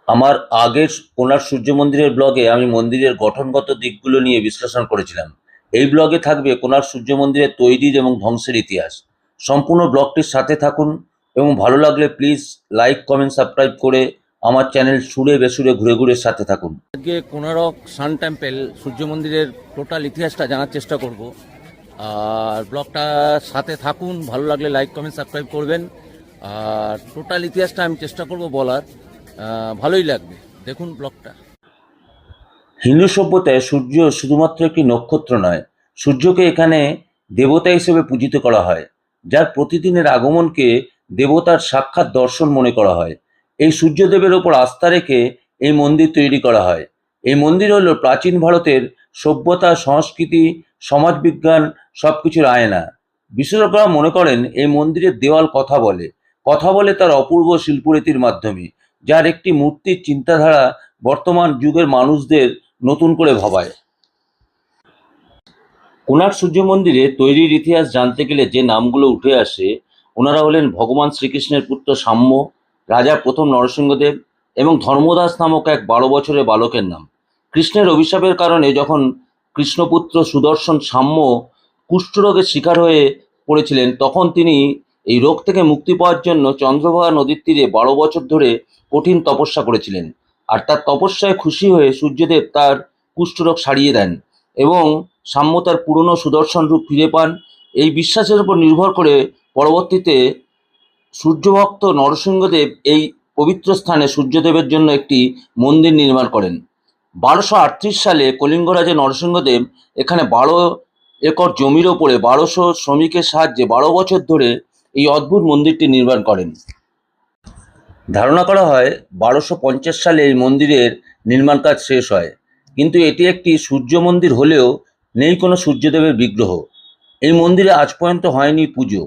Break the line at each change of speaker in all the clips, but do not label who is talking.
আমার আগের কোণার্ক সূর্য মন্দিরের ব্লগে আমি মন্দিরের গঠনগত দিকগুলো নিয়ে বিশ্লেষণ করেছিলাম। এই ব্লগে থাকবে কোণার্ক সূর্য মন্দিরের তৈরির এবং ধ্বংসের ইতিহাস। সম্পূর্ণ ব্লগটির সাথে থাকুন এবং ভালো লাগলে প্লিজ লাইক, কমেন্ট, সাবস্ক্রাইব করে আমার চ্যানেল সুরে বেসুরে ঘুরে ঘুরে সাথে থাকুন।
আজকে কোনারক সান টেম্পল সূর্য মন্দিরের টোটাল ইতিহাসটা জানার চেষ্টা করব। আর ব্লগটা সাথে থাকুন, ভালো লাগলে লাইক, কমেন্ট, সাবস্ক্রাইব করবেন। আর টোটাল ইতিহাসটা আমি চেষ্টা করব বলার, ভালোই লাগবে, দেখুন ব্লগটা।
হিন্দু সভ্যতায় সূর্য শুধুমাত্র একটি নক্ষত্র নয়, সূর্যকে এখানে দেবতা হিসেবে পূজিত করা হয়, যার প্রতিদিনের আগমনকে দেবতার সাক্ষাৎ দর্শন মনে করা হয়। এই সূর্যদেবের ওপর আস্থা রেখে এই মন্দির তৈরি করা হয়। এই মন্দির হলো প্রাচীন ভারতের সভ্যতা, সংস্কৃতি, সমাজবিজ্ঞান সবকিছুর আয়না। বিশেষজ্ঞরা মনে করেন এই মন্দিরের দেওয়াল কথা বলে তার অপূর্ব শিল্পরীতির মাধ্যমে, যার একটি মূর্তির চিন্তাধারা বর্তমান যুগের মানুষদের নতুন করে ভাবায়। কোণার্ক সূর্য মন্দিরে তৈরির ইতিহাস জানতে গেলে যে নামগুলো উঠে আসে, ওনারা হলেন ভগবান শ্রীকৃষ্ণের পুত্র সাম্য, রাজা প্রথম নরসিংহদেব এবং ধর্মদাস নামক এক 12 বছরের বালকের নাম। কৃষ্ণের অভিশাপের কারণে যখন কৃষ্ণপুত্র সুদর্শন সাম্য কুষ্ঠরোগের শিকার হয়ে পড়েছিলেন, তখন তিনি এই রোগ থেকে মুক্তি পাওয়ার জন্য চন্দ্রভাগা নদীর তীরে 12 বছর ধরে কঠিন তপস্যা করেছিলেন। আর তার তপস্যায় খুশি হয়ে সূর্যদেব তার কুষ্ঠরোগ সারিয়ে দেন এবং সাম্য তার পুরনো সুদর্শন রূপ ফিরে পান। এই বিশ্বাসের উপর নির্ভর করে পরবর্তীতে সূর্যভক্ত নরসিংহদেব এই পবিত্র স্থানে সূর্যদেবের জন্য একটি মন্দির নির্মাণ করেন। 1238 সালে কলিঙ্গ রাজা নরসিংহদেব এখানে 12 একর জমির ওপরে 1200 শ্রমিকের সাহায্যে 12 বছর ধরে এই অদ্ভুত মন্দিরটি নির্মাণ করেন। ধারণা করা হয় 1250 সালে এই মন্দিরের নির্মাণ কাজ শেষ হয়, কিন্তু এটি একটি সূর্য মন্দির হলেও নেই কোনো সূর্যদেবের বিগ্রহ। এই মন্দিরে আজ পর্যন্ত হয়নি পুজো।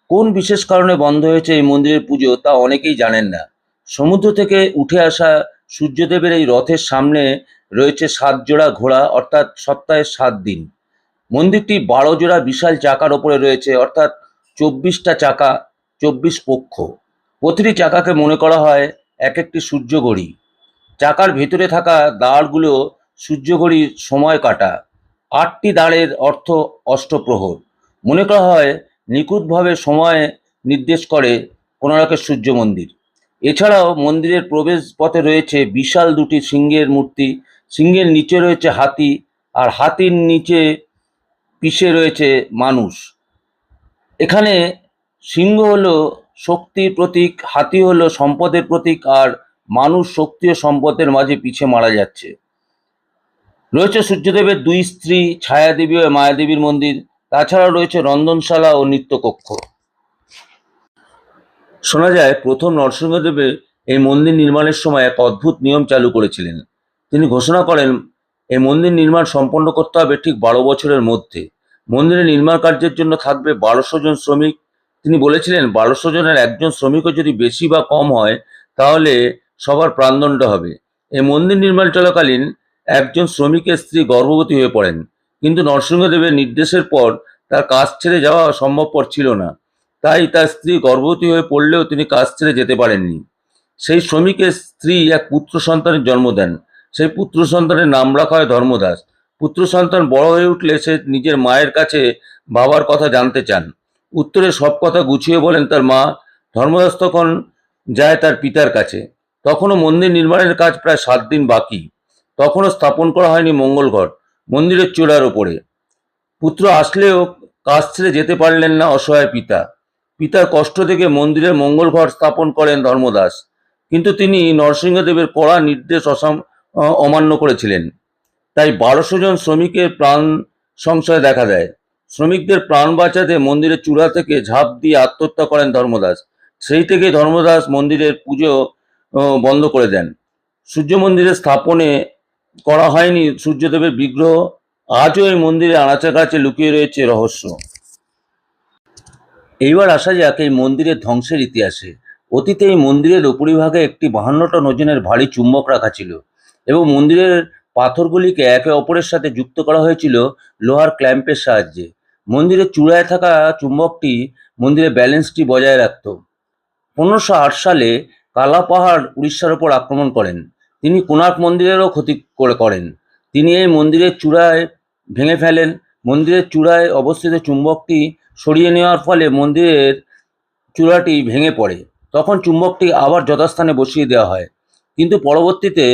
কোন বিশেষ কারণে বন্ধ হয়েছে এই মন্দিরের পুজো তা অনেকেই জানেন না। সমুদ্র থেকে উঠে আসা সূর্যদেবের এই রথের সামনে রয়েছে 7 জোড়া ঘোড়া, অর্থাৎ সপ্তাহে 7 দিন। মন্দিরটি 12 জোড়া বিশাল চাকার ওপরে রয়েছে, অর্থাৎ 24টা চাকা, 24 পক্ষ। প্রতিটি চাকাকে মনে করা হয় এক একটি সূর্যঘড়ি। চাকার ভেতরে থাকা দাঁড়গুলো সূর্যঘড়ির সময় কাটা। 8টি দাঁড়ের অর্থ অষ্টপ্রহর। মনে করা হয় নিখুঁতভাবে সময় নির্দেশ করে কোণার্কের সূর্য মন্দির। এছাড়াও মন্দিরের প্রবেশ পথে রয়েছে বিশাল 2টি সিংহের মূর্তি। সিংহের নিচে রয়েছে হাতি, আর হাতির নিচে পিষে রয়েছে মানুষ। এখানে সিংহ হলো শক্তির প্রতীক, হাতি হলো সম্পদের প্রতীক, আর মানুষ শক্তি ও সম্পদের মাঝে পিছে মারা যাচ্ছে। রয়েছে সূর্যদেবের 2 স্ত্রী ছায়াদেবী ও মায়াদেবীর মন্দির। তাছাড়াও রয়েছে রন্ধনশালা ও নৃত্যকক্ষ। শোনা যায় প্রথম নরসিংহদেবের এই মন্দির নির্মাণের সময় এক অদ্ভুত নিয়ম চালু করেছিলেন। তিনি ঘোষণা করেন এই মন্দির নির্মাণ সম্পন্ন করতে হবে ঠিক 12 বছরের মধ্যে। মন্দিরের নির্মাণ কার্যের জন্য থাকবে 1200 জন শ্রমিক। তিনি বলেছিলেন 1200 জনের একজন শ্রমিকও যদি বেশি বা কম হয় তাহলে সবার প্রাণদণ্ড হবে। এই মন্দির নির্মাণ চলাকালীন একজন শ্রমিকের স্ত্রী গর্ভবতী হয়ে পড়েন, কিন্তু নরসিংহদেবের নির্দেশের পর তার কাজ ছেড়ে যাওয়া সম্ভবপর ছিল না। তাই তার স্ত্রী গর্ভবতী হয়ে পড়লেও তিনি কাজ ছেড়ে যেতে পারেননি। সেই শ্রমিকের স্ত্রী এক পুত্র সন্তানের জন্ম দেন। সেই পুত্র সন্তানের নাম রাখা হয় ধর্মদাস। পুত্র সন্তান বড় হয়ে উঠলে সে নিজের মায়ের কাছে বাবার কথা জানতে চান। উত্তরে সব কথা গুছিয়ে বলেন তার মা। ধর্মদাস তখন যায় তার পিতার কাছে। তখনও মন্দির নির্মাণের কাজ প্রায় 7 দিন বাকি। তখনও স্থাপন করা হয়নি মঙ্গল ঘট মন্দিরের চূড়ার ওপরে। পুত্র আসলেও কাজ ছেড়ে যেতে পারলেন না অসহায় পিতা। পিতার কষ্ট দেখে মন্দিরের মঙ্গল ঘট স্থাপন করেন ধর্মদাস, কিন্তু তিনি নরসিংহদেবের কড়া নির্দেশ অমান্য করেছিলেন। তাই 1200 জন শ্রমিকের প্রাণ সংশয় দেখা দেয়। শ্রমিকদের প্রাণ বাঁচাতে মন্দিরের চূড়া থেকে ঝাঁপ দিয়ে আত্মহত্যা করেন ধর্মদাস। সেই থেকে ধর্মদাস মন্দিরের পুজো বন্ধ করে দেন। সূর্য মন্দিরের স্থাপনে করা হয়নি সূর্যদেবের বিগ্রহ। আজও এই মন্দিরে আনাচে কাছে লুকিয়ে রয়েছে রহস্য। এইবার আসা যাক এই মন্দিরের ধ্বংসের ইতিহাসে। অতীতে এই মন্দিরের উপরিভাগে একটি 52 টন ওজনের ভারী চুম্বক রাখা ছিল এবং মন্দিরের পাথরগুলিকে একে অপরের সাথে যুক্ত করা হয়েছিল লোহার ক্ল্যাম্পের সাহায্যে। মন্দিরের চূড়ায় থাকা চুম্বকটি মন্দিরের ব্যালেন্সটি বজায় রাখত। 1508 সালে কালা পাহাড় উড়িষ্যার ওপর আক্রমণ করেন। তিনি কোণার্ক মন্দিরেরও ক্ষতি করেন। তিনি এই মন্দিরের চূড়ায় ভেঙে ফেলেন। মন্দিরের চূড়ায় অবস্থিত চুম্বকটি সরিয়ে নেওয়ার ফলে মন্দিরের চূড়াটি ভেঙে পড়ে। তখন চুম্বকটি আবার যথাস্থানে বসিয়ে দেওয়া হয়। কিন্তু পরবর্তীতে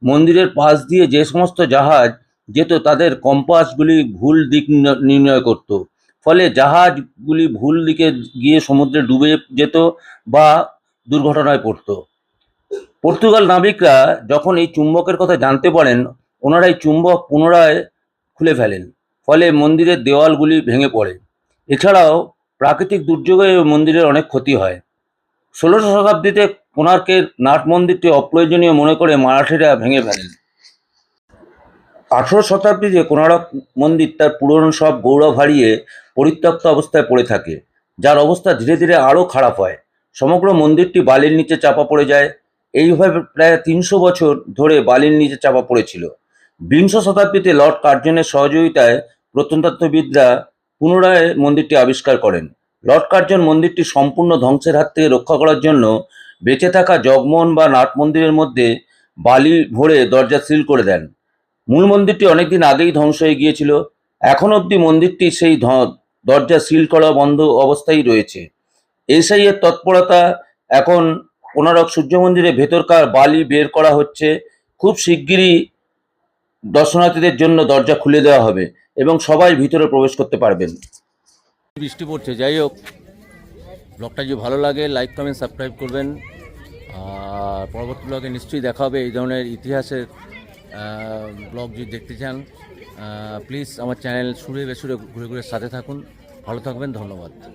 মন্দিরের পাশ দিয়ে যে সমস্ত জাহাজ যেত তাদের কম্পাসগুলি ভুল দিক নির্ণয় করত। ফলে জাহাজগুলি ভুল দিকে গিয়ে সমুদ্রে ডুবে যেত বা দুর্ঘটনায় পড়ত। পর্তুগাল নাবিকরা যখন এই চুম্বকের কথা জানতে পারেন, ওনারা এই চুম্বক পুনরায় খুলে ফেলেন। ফলে মন্দিরের দেওয়ালগুলি ভেঙে পড়ে। এছাড়াও প্রাকৃতিক দুর্যোগে মন্দিরের অনেক ক্ষতি হয়। ১৬শ শতাব্দীতে কোণার্কের নাট মন্দিরটি অপ্রয়োজনীয় মনে করে মারাঠিরা ভেঙে ফেলেন। ১৮শ শতাব্দীতে কোণারক মন্দির তার পুরনো সব গৌরব হারিয়ে পরিত্যক্ত অবস্থায় পড়ে থাকে, যার অবস্থা ধীরে ধীরে আরও খারাপ হয়। সমগ্র মন্দিরটি বালির নিচে চাপা পড়ে যায়। এইভাবে প্রায় ৩০০ বছর ধরে বালির নিচে চাপা পড়েছিল। বিংশ শতাব্দীতে লর্ড কার্জনের সহযোগিতায় প্রত্নতত্ত্ববিদরা পুনরায় মন্দিরটি আবিষ্কার করেন। লর্ড কার্জন মন্দিরটি সম্পূর্ণ ধ্বংসের হাত থেকে রক্ষা করার জন্য বেঁচে থাকা জগমোহন বা নাট মন্দিরের মধ্যে বালি ভরে দরজা সিল করে দেন। মূল মন্দিরটি অনেকদিন আগেই ধ্বংস হয়ে গিয়েছিল। এখন অবধি মন্দিরটি সেই দরজা সিল করা বন্ধ অবস্থায় রয়েছে। এসআই এর তৎপরতা এখন কোণারক সূর্য মন্দিরের ভেতরকার বালি বের করা হচ্ছে। খুব শিগগিরই দর্শনার্থীদের জন্য দরজা খুলে দেওয়া হবে এবং সবাই ভিতরে প্রবেশ করতে পারবেন।
বৃষ্টি পড়ছে, যাই হোক, ব্লগটা যদি ভালো লাগে লাইক কমেন্ট সাবস্ক্রাইব করবেন। আর পরবর্তী ব্লগে নিশ্চয়ই দেখা হবে। এই ধরনের ইতিহাসের ব্লগ যদি দেখতে চান প্লিজ আমার চ্যানেল সুরে বেসুরে ঘুরে ঘুরে সাথে থাকুন। ভালো থাকবেন, ধন্যবাদ।